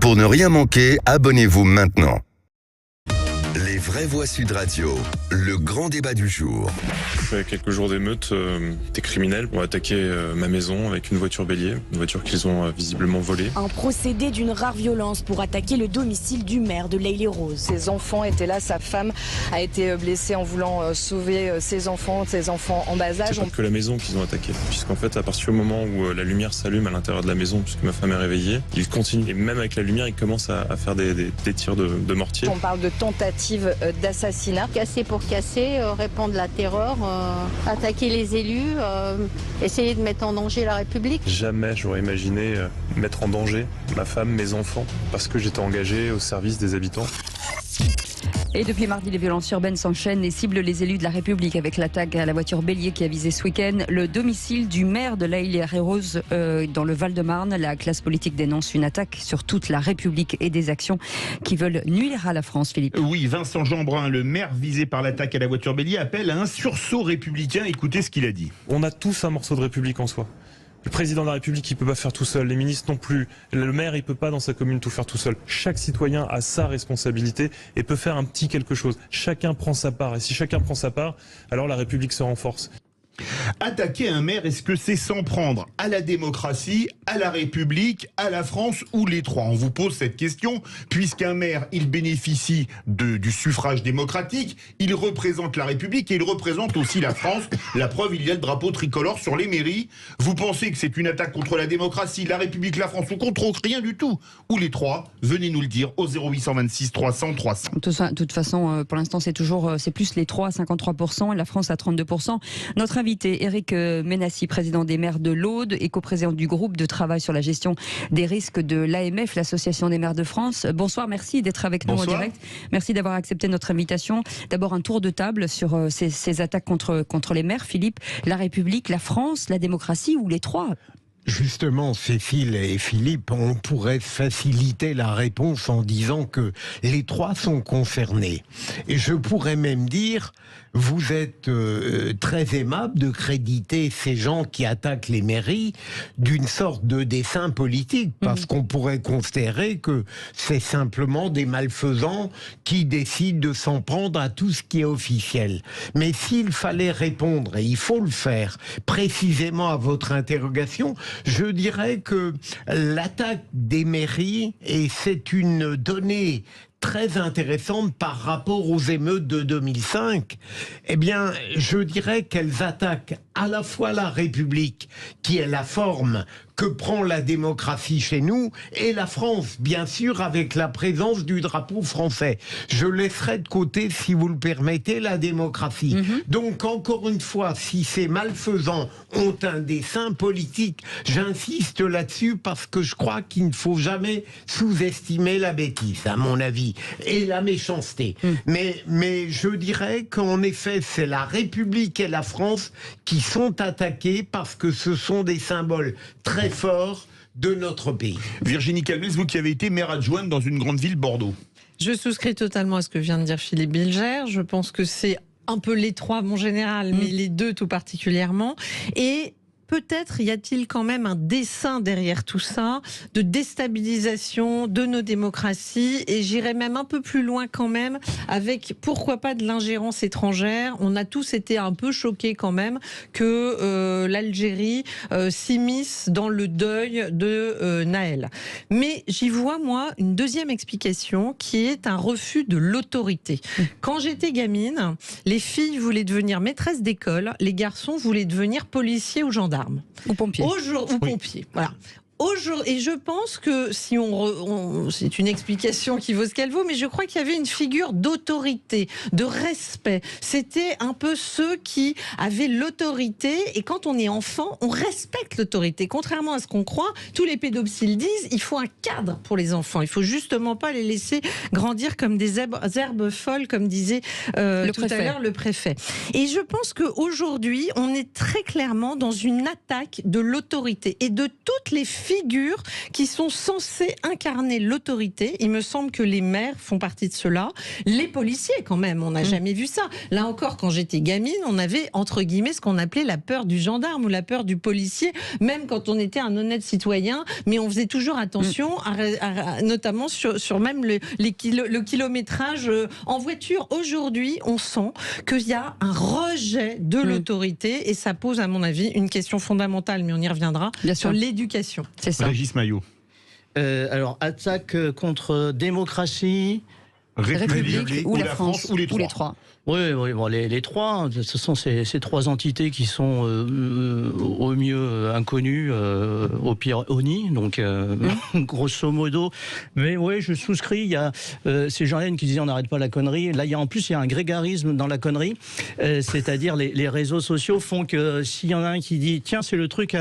Pour ne rien manquer, abonnez-vous maintenant. Les vraies voix Sud Radio, le grand débat du jour. Après quelques jours d'émeute, des criminels ont attaqué ma maison avec une voiture bélier, une voiture qu'ils ont visiblement volée. Un procédé d'une rare violence pour attaquer le domicile du maire de l'Haye-les-Roses. Ses enfants étaient là, sa femme a été blessée en voulant sauver ses enfants en bas âge. C'est pas que la maison qu'ils ont attaqué, puisqu'en fait à partir du moment où la lumière s'allume à l'intérieur de la maison, puisque ma femme est réveillée, ils continuent. Et même avec la lumière, ils commencent à faire des tirs de mortier. On parle de tentative d'assassinat. Casser pour casser, répandre la terreur, attaquer les élus, essayer de mettre en danger la République. Jamais j'aurais imaginé mettre en danger ma femme, mes enfants, parce que j'étais engagé au service des habitants. Et depuis mardi, les violences urbaines s'enchaînent et ciblent les élus de la République avec l'attaque à la voiture bélier qui a visé ce week-end le domicile du maire de l'Haye-les-Roses dans le Val-de-Marne. La classe politique dénonce une attaque sur toute la République et des actions qui veulent nuire à la France, Philippe. Oui, Vincent Jeanbrun, le maire visé par l'attaque à la voiture bélier, appelle à un sursaut républicain. Écoutez ce qu'il a dit. On a tous un morceau de République en soi. Le président de la République, il peut pas faire tout seul. Les ministres non plus. Le maire, il peut pas dans sa commune tout faire tout seul. Chaque citoyen a sa responsabilité et peut faire un petit quelque chose. Chacun prend sa part. Et si chacun prend sa part, alors la République se renforce. Attaquer un maire, est-ce que c'est s'en prendre à la démocratie, à la République, à la France ou les trois? On vous pose cette question, puisqu'un maire, il bénéficie du suffrage démocratique, il représente la République et il représente aussi la France. La preuve, il y a le drapeau tricolore sur les mairies. Vous pensez que c'est une attaque contre la démocratie, la République, la France ou contre rien du tout? Ou les trois? Venez nous le dire au 0826 300 300. De toute façon, pour l'instant, c'est plus les 3 à 53% et la France à 32%. Notre invité, Éric Ménassi, président des maires de l'Aude et coprésident du groupe de travail sur la gestion des risques de l'AMF, l'Association des maires de France. Bonsoir, merci d'être avec nous en direct. Merci d'avoir accepté notre invitation. D'abord, un tour de table sur ces attaques contre les maires. Philippe, la République, la France, la démocratie ou les trois? Justement, Cécile et Philippe, on pourrait faciliter la réponse en disant que les trois sont concernés. Et je pourrais même dire, vous êtes très aimable de créditer ces gens qui attaquent les mairies d'une sorte de dessein politique, parce qu'on pourrait considérer que c'est simplement des malfaisants qui décident de s'en prendre à tout ce qui est officiel. Mais s'il fallait répondre, et il faut le faire, précisément à votre interrogation, je dirais que l'attaque des mairies, et c'est une donnée très intéressante par rapport aux émeutes de 2005, eh bien, je dirais qu'elles attaquent à la fois la République, qui est la forme que prend la démocratie chez nous, et la France, bien sûr, avec la présence du drapeau français. Je laisserai de côté, si vous le permettez, la démocratie. Donc, encore une fois, si ces malfaisants ont un dessein politique, j'insiste là-dessus parce que je crois qu'il ne faut jamais sous-estimer la bêtise, à mon avis, et la méchanceté. Mais je dirais qu'en effet, c'est la République et la France qui sont attaquées parce que ce sont des symboles très forts de notre pays. Virginie Calmès, vous qui avez été maire adjointe dans une grande ville, Bordeaux. Je souscris totalement à ce que vient de dire Philippe Bilger. Je pense que c'est un peu les trois, mon général, mais les deux tout particulièrement. Et peut-être y a-t-il quand même un dessein derrière tout ça, de déstabilisation de nos démocraties, et j'irais même un peu plus loin quand même, avec pourquoi pas de l'ingérence étrangère. On a tous été un peu choqués quand même que l'Algérie s'immisce dans le deuil de Naël. Mais j'y vois, moi, une deuxième explication qui est un refus de l'autorité. Quand j'étais gamine, les filles voulaient devenir maîtresses d'école, les garçons voulaient devenir policiers ou gendarmes. Ou pompiers. Ou pompiers, voilà. Et je pense que si c'est une explication qui vaut ce qu'elle vaut, mais je crois qu'il y avait une figure d'autorité, de respect. C'était un peu ceux qui avaient l'autorité, et quand on est enfant, on respecte l'autorité. Contrairement à ce qu'on croit, tous les pédopsiles disent il faut un cadre pour les enfants. Il faut justement pas les laisser grandir comme des herbes folles, comme disait tout à l'heure le préfet. Et je pense qu'aujourd'hui, on est très clairement dans une attaque de l'autorité et de toutes les figures qui sont censées incarner l'autorité. Il me semble que les maires font partie de cela. Les policiers, quand même, on n'a jamais vu ça. Là encore, quand j'étais gamine, on avait, entre guillemets, ce qu'on appelait la peur du gendarme ou la peur du policier, même quand on était un honnête citoyen, mais on faisait toujours attention, notamment sur même le kilométrage en voiture. Aujourd'hui, on sent qu'il y a un rejet de l'autorité et ça pose, à mon avis, une question fondamentale, mais on y reviendra, sur l'éducation. C'est ça. Régis Maillot. Alors, attaque contre démocratie, République ou la France, ou les trois. Oui, bon, les trois, ce sont ces trois entités qui sont au mieux inconnues, au pire ONI, donc grosso modo. Mais oui, je souscris, il y a ces gens-là qui disaient on n'arrête pas la connerie. Là, il y a un grégarisme dans la connerie, c'est-à-dire les réseaux sociaux font que s'il y en a un qui dit tiens, c'est le truc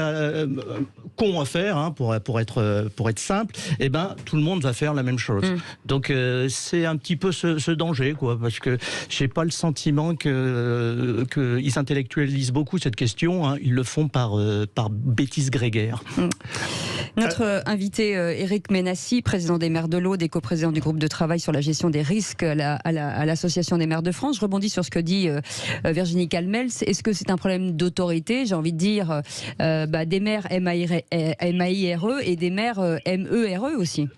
con à faire, hein, pour être simple, eh ben tout le monde va faire la même chose. Donc c'est un petit peu ce danger, quoi, parce que j'ai pas le sentiment qu'ils intellectualisent beaucoup cette question, hein. Ils le font par bêtise grégaire. Notre invité Éric Ménassi, président des maires de l'Aude et coprésident du groupe de travail sur la gestion des risques à l'Association des maires de France. Je rebondis sur ce que dit Virginie Calmels. Est-ce que c'est un problème d'autorité? J'ai envie de dire des maires MAIRE et des maires MERE aussi.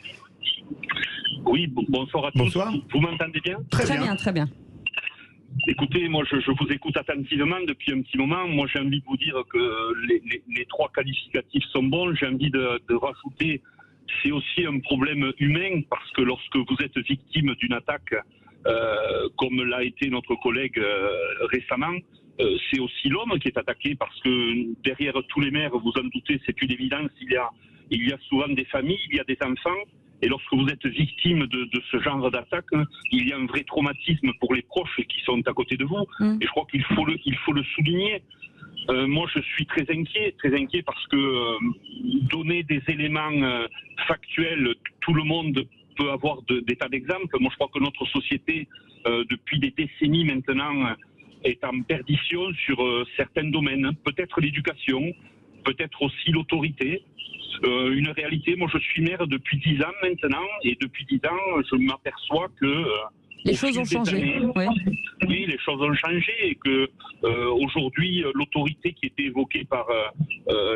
Oui, bonsoir à tous. Bonsoir. Vous m'entendez bien? Très bien. Écoutez, moi je vous écoute attentivement depuis un petit moment. Moi j'ai envie de vous dire que les trois qualificatifs sont bons. J'ai envie de rajouter, c'est aussi un problème humain, parce que lorsque vous êtes victime d'une attaque, comme l'a été notre collègue récemment, c'est aussi l'homme qui est attaqué, parce que derrière tous les maires, vous en doutez, c'est une évidence, il y a souvent des familles, il y a des enfants. Et lorsque vous êtes victime de ce genre d'attaque, il y a un vrai traumatisme pour les proches qui sont à côté de vous. Et je crois qu'il faut le souligner. Moi, je suis très inquiet parce que donner des éléments factuels, tout le monde peut avoir des tas d'exemples. Moi, je crois que notre société, depuis des décennies maintenant, est en perdition sur certains domaines. Peut-être l'éducation, peut-être aussi l'autorité. Une réalité, moi je suis maire depuis 10 ans maintenant, et depuis 10 ans, je m'aperçois que... les choses ont changé. Oui, les choses ont changé, et que aujourd'hui, l'autorité qui était évoquée par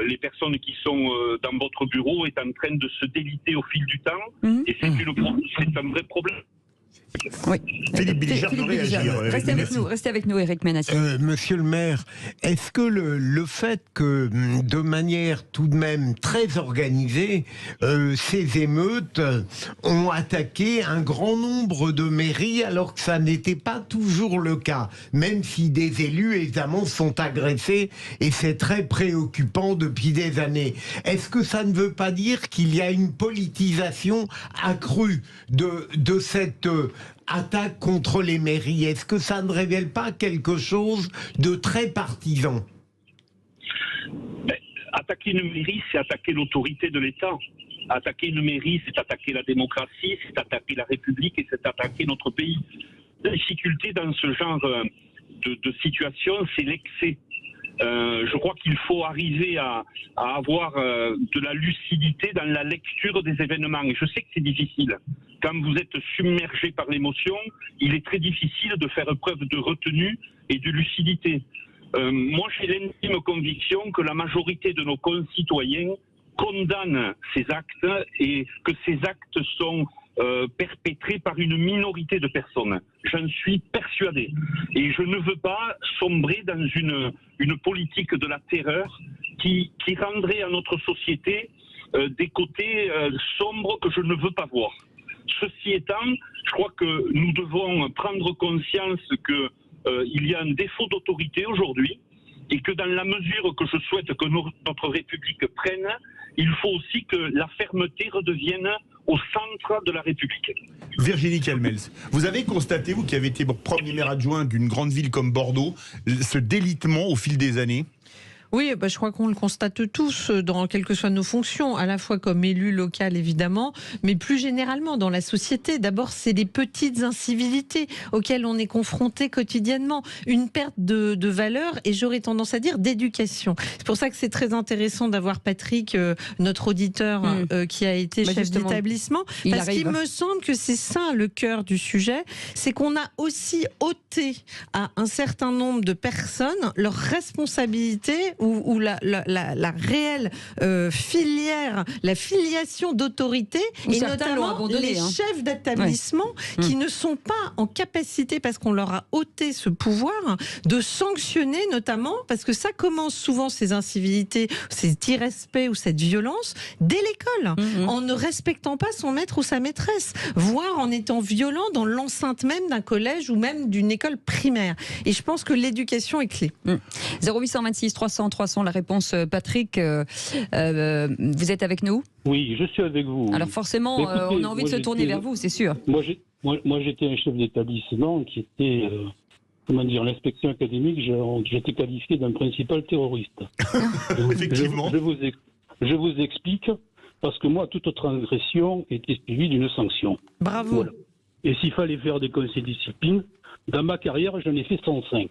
les personnes qui sont dans votre bureau est en train de se déliter au fil du temps, et c'est un vrai problème. Oui. Philippe Bilger veut réagir. Restez avec nous, Éric Ménassi. Monsieur le maire, est-ce que le fait que, de manière tout de même très organisée, ces émeutes ont attaqué un grand nombre de mairies, alors que ça n'était pas toujours le cas, même si des élus, évidemment, sont agressés, et c'est très préoccupant depuis des années. Est-ce que ça ne veut pas dire qu'il y a une politisation accrue de cette attaque contre les mairies? Est-ce que ça ne révèle pas quelque chose de très partisan? Attaquer une mairie, c'est attaquer l'autorité de l'État. Attaquer une mairie, c'est attaquer la démocratie, c'est attaquer la République et c'est attaquer notre pays. La difficulté dans ce genre de situation, c'est l'excès. Je crois qu'il faut arriver à avoir de la lucidité dans la lecture des événements. Et je sais que c'est difficile. Quand vous êtes submergé par l'émotion, il est très difficile de faire preuve de retenue et de lucidité. Moi, j'ai l'intime conviction que la majorité de nos concitoyens condamnent ces actes, et que ces actes sont perpétrés par une minorité de personnes. J'en suis persuadé. Et je ne veux pas sombrer dans une politique de la terreur qui rendrait à notre société des côtés sombres que je ne veux pas voir. Ceci étant, je crois que nous devons prendre conscience qu'il y a un défaut d'autorité aujourd'hui, et que dans la mesure que je souhaite que notre République prenne, il faut aussi que la fermeté redevienne au centre de la République. Virginie Calmels, vous avez constaté, vous qui avez été premier maire adjoint d'une grande ville comme Bordeaux, ce délitement au fil des années? Oui, je crois qu'on le constate tous, dans quelles que soient nos fonctions, à la fois comme élu local évidemment, mais plus généralement dans la société. D'abord, c'est les petites incivilités auxquelles on est confronté quotidiennement, une perte de valeur et j'aurais tendance à dire d'éducation. C'est pour ça que c'est très intéressant d'avoir Patrick, notre auditeur, qui a été chef d'établissement, parce qu'il me semble que c'est ça le cœur du sujet, c'est qu'on a aussi ôté à un certain nombre de personnes leur responsabilité ou la réelle filière, la filiation d'autorité, et notamment les chefs d'établissement qui ne sont pas en capacité, parce qu'on leur a ôté ce pouvoir, de sanctionner notamment, parce que ça commence souvent, ces incivilités, cet irrespect ou cette violence, dès l'école, en ne respectant pas son maître ou sa maîtresse, voire en étant violent dans l'enceinte même d'un collège ou même d'une école primaire. Et je pense que l'éducation est clé. 0826 300 300, la réponse, Patrick. Vous êtes avec nous ? Oui, je suis avec vous. Alors forcément, écoutez, on a envie de se tourner vers vous, c'est sûr. Moi, j'étais un chef d'établissement qui était, l'inspection académique, j'étais qualifié d'un principal terroriste. Effectivement. Je vous explique, parce que moi, toute transgression était suivie d'une sanction. Bravo. Voilà. Et s'il fallait faire des conseils de discipline, dans ma carrière, j'en ai fait 105.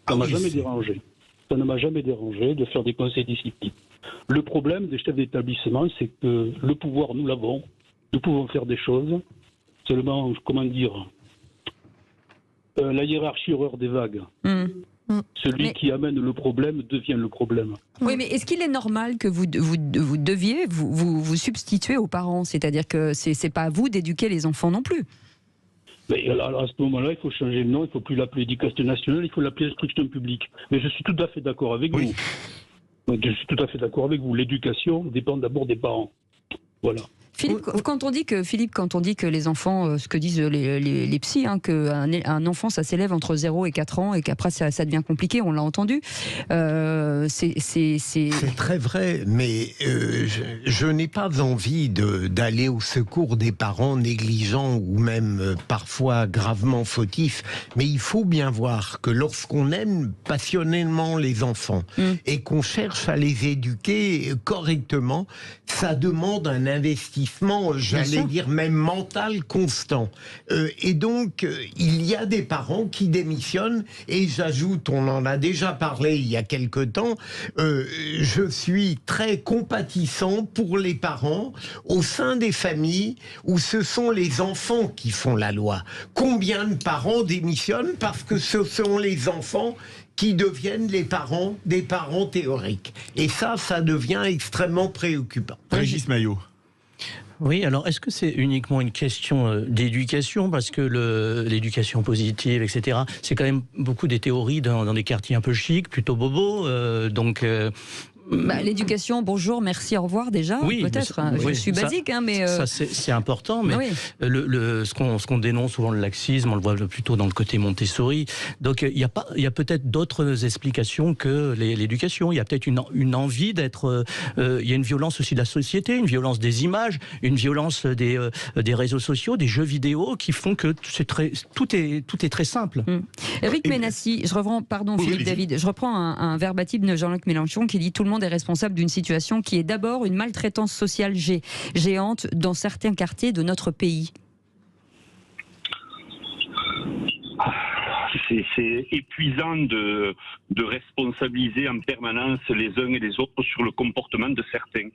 Ça ne m'a jamais dérangé. Ça ne m'a jamais dérangé de faire des conseils de discipline. Le problème des chefs d'établissement, c'est que le pouvoir, nous l'avons. Nous pouvons faire des choses. Seulement, la hiérarchie horreur des vagues. Celui qui amène le problème devient le problème. Oui, mais est-ce qu'il est normal que vous deviez vous substituer aux parents ? C'est-à-dire que c'est pas à vous d'éduquer les enfants non plus. Mais alors à ce moment-là, il faut changer le nom, il ne faut plus l'appeler éducation nationale, il faut l'appeler instruction publique. Mais je suis tout à fait d'accord avec vous. Je suis tout à fait d'accord avec vous. L'éducation dépend d'abord des parents. Voilà. Philippe, quand on dit que les enfants, ce que disent les psys, qu'un enfant ça s'élève entre 0 et 4 ans et qu'après ça devient compliqué, on l'a entendu. C'est très vrai, mais je n'ai pas envie d'aller au secours des parents négligents ou même parfois gravement fautifs. Mais il faut bien voir que lorsqu'on aime passionnément les enfants et qu'on cherche à les éduquer correctement, ça demande un investissement, j'allais dire même mental, constant. Et donc, il y a des parents qui démissionnent, et j'ajoute, on en a déjà parlé il y a quelque temps, je suis très compatissant pour les parents au sein des familles où ce sont les enfants qui font la loi. Combien de parents démissionnent parce que ce sont les enfants qui deviennent des parents théoriques. Et ça devient extrêmement préoccupant. Régis Maillot. Oui, alors est-ce que c'est uniquement une question d'éducation, parce que l'éducation positive, etc., c'est quand même beaucoup des théories dans des quartiers un peu chics, plutôt bobos, l'éducation, bonjour, merci, au revoir déjà, oui, peut-être. Je suis basique, mais... Ça, c'est important, mais ce qu'on dénonce souvent, le laxisme, on le voit plutôt dans le côté Montessori. Donc il y a peut-être d'autres explications que l'éducation. Il y a peut-être une envie d'être... il y a une violence aussi de la société, une violence des images, une violence des réseaux sociaux, des jeux vidéo, qui font que tout est très simple. Eric Ménassi, je reprends, pardon Philippe David, je reprends un verbatim de Jean-Luc Mélenchon qui dit: tout le monde est responsable d'une situation qui est d'abord une maltraitance sociale géante dans certains quartiers de notre pays. C'est épuisant de responsabiliser en permanence les uns et les autres sur le comportement de certains.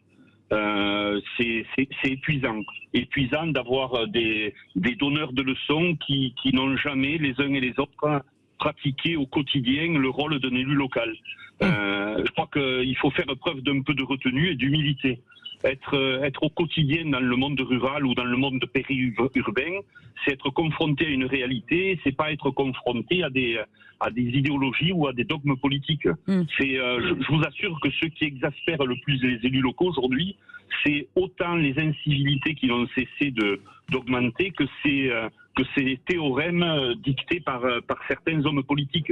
C'est épuisant d'avoir des donneurs de leçons qui n'ont jamais les uns et les autres pratiqué au quotidien le rôle d'un élu local. Je crois qu'il faut faire preuve d'un peu de retenue et d'humilité. Être au quotidien dans le monde rural ou dans le monde périurbain, c'est être confronté à une réalité, c'est pas être confronté à des idéologies ou à des dogmes politiques. Je vous assure que ce qui exaspère le plus les élus locaux aujourd'hui, c'est autant les incivilités qui n'ont cessé d'augmenter que ces théorèmes dictés par certains hommes politiques.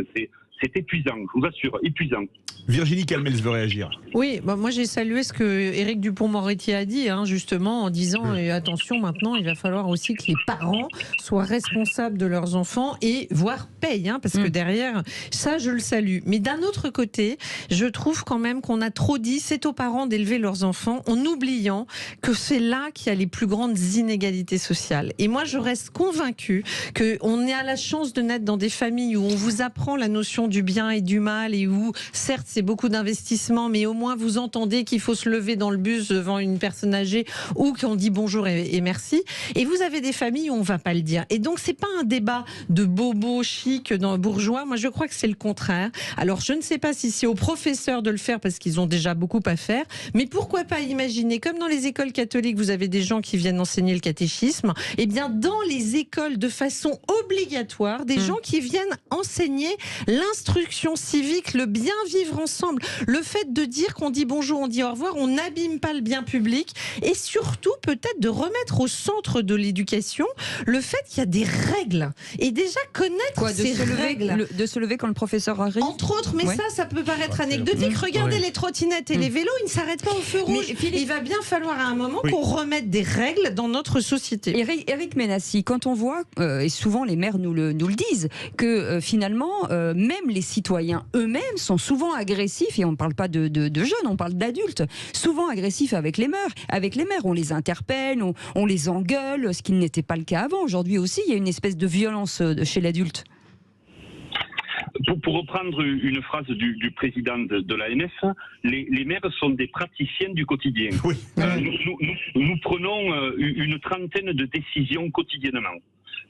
C'est épuisant, je vous assure, épuisant. Virginie Calmels veut réagir. Oui, moi j'ai salué ce que Éric Dupond-Moretti a dit, justement, en disant attention, maintenant, il va falloir aussi que les parents soient responsables de leurs enfants et voire payent, parce que derrière, ça, je le salue. Mais d'un autre côté, je trouve quand même qu'on a trop dit c'est aux parents d'élever leurs enfants, en oubliant que c'est là qu'il y a les plus grandes inégalités sociales. Et moi, je reste convaincue qu'on a la chance de naître dans des familles où on vous apprend la notion du bien et du mal et où, certes, c'est beaucoup d'investissement, mais au moins vous entendez qu'il faut se lever dans le bus devant une personne âgée ou qu'on dit bonjour et merci. Et vous avez des familles où on ne va pas le dire. Et donc, c'est pas un débat de bobo chic dans bourgeois. Moi, je crois que c'est le contraire. Alors, je ne sais pas si c'est aux professeurs de le faire parce qu'ils ont déjà beaucoup à faire, mais pourquoi pas imaginer, comme dans les écoles catholiques, vous avez des gens qui viennent enseigner le catéchisme, et bien dans les écoles de façon obligatoire, des gens qui viennent enseigner l'instruction civique, le bien vivre ensemble, le fait de dire qu'on dit bonjour, on dit au revoir, on n'abîme pas le bien public, et surtout peut-être de remettre au centre de l'éducation le fait qu'il y a des règles, et déjà connaître ces règles. De se lever quand le professeur arrive. Entre autres, mais ça peut paraître anecdotique. Regardez les trottinettes et les vélos, ils ne s'arrêtent pas au feu rouge. Il va bien falloir à un moment qu'on remette des règles dans notre société. Éric Ménassi, quand on voit, et souvent les maires nous le disent, que finalement, même les citoyens eux-mêmes sont souvent agressifs, et on ne parle pas de jeunes, on parle d'adultes, souvent agressifs avec les maires. Avec les maires, on les interpelle, on les engueule, ce qui n'était pas le cas avant. Aujourd'hui aussi, il y a une espèce de violence chez l'adulte. Pour reprendre une phrase du président de l'AMF, les maires sont des praticiens du quotidien. Oui. Nous prenons une trentaine de décisions quotidiennement.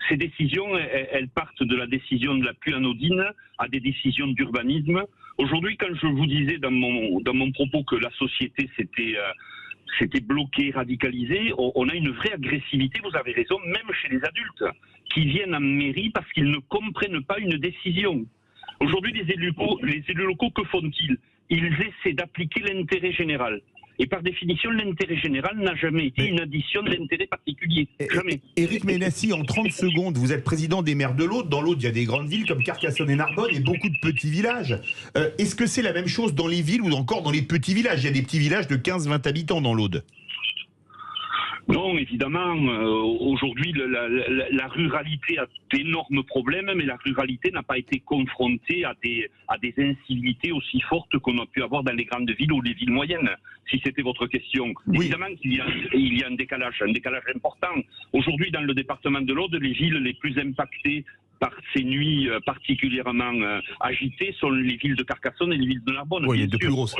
Ces décisions, elles partent de la décision la plus anodine à des décisions d'urbanisme. Aujourd'hui, quand je vous disais dans mon propos que la société s'était bloquée, radicalisée, on a une vraie agressivité, vous avez raison, même chez les adultes, qui viennent en mairie parce qu'ils ne comprennent pas une décision. Aujourd'hui, les élus locaux, que font-ils? Ils essaient d'appliquer l'intérêt général. Et par définition, l'intérêt général n'a jamais été une addition d'intérêt particulier. Jamais. Éric Ménassi, en 30 secondes, vous êtes président des maires de l'Aude. Dans l'Aude, il y a des grandes villes comme Carcassonne et Narbonne et beaucoup de petits villages. Est-ce que c'est la même chose dans les villes ou encore dans les petits villages? Il y a des petits villages de 15-20 habitants dans l'Aude. Non, évidemment, aujourd'hui, la ruralité a d'énormes problèmes, mais la ruralité n'a pas été confrontée à des incivilités aussi fortes qu'on a pu avoir dans les grandes villes ou les villes moyennes, si c'était votre question. Oui. Évidemment qu'il y a un décalage important. Aujourd'hui, dans le département de l'Aude, les villes les plus impactées par ces nuits particulièrement agitées sont les villes de Carcassonne et les villes de Narbonne. Oui, les deux plus grosses.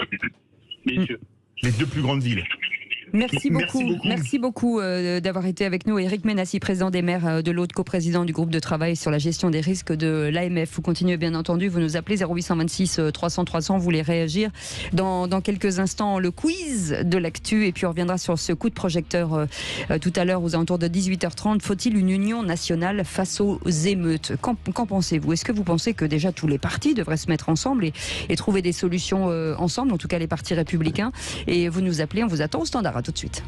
Bien sûr. Les deux plus grandes villes. Merci beaucoup d'avoir été avec nous. Éric Ménassi, président des maires de l'Aude, coprésident du groupe de travail sur la gestion des risques de l'AMF. Vous continuez bien entendu, vous nous appelez 0826 300 300, vous voulez réagir. Dans quelques instants, le quiz de l'actu, et puis on reviendra sur ce coup de projecteur tout à l'heure aux alentours de 18h30. Faut-il une union nationale face aux émeutes? Qu'en pensez-vous? Est-ce que vous pensez que déjà tous les partis devraient se mettre ensemble et trouver des solutions ensemble, en tout cas les partis républicains? Et vous nous appelez, on vous attend au standard. À tout de suite.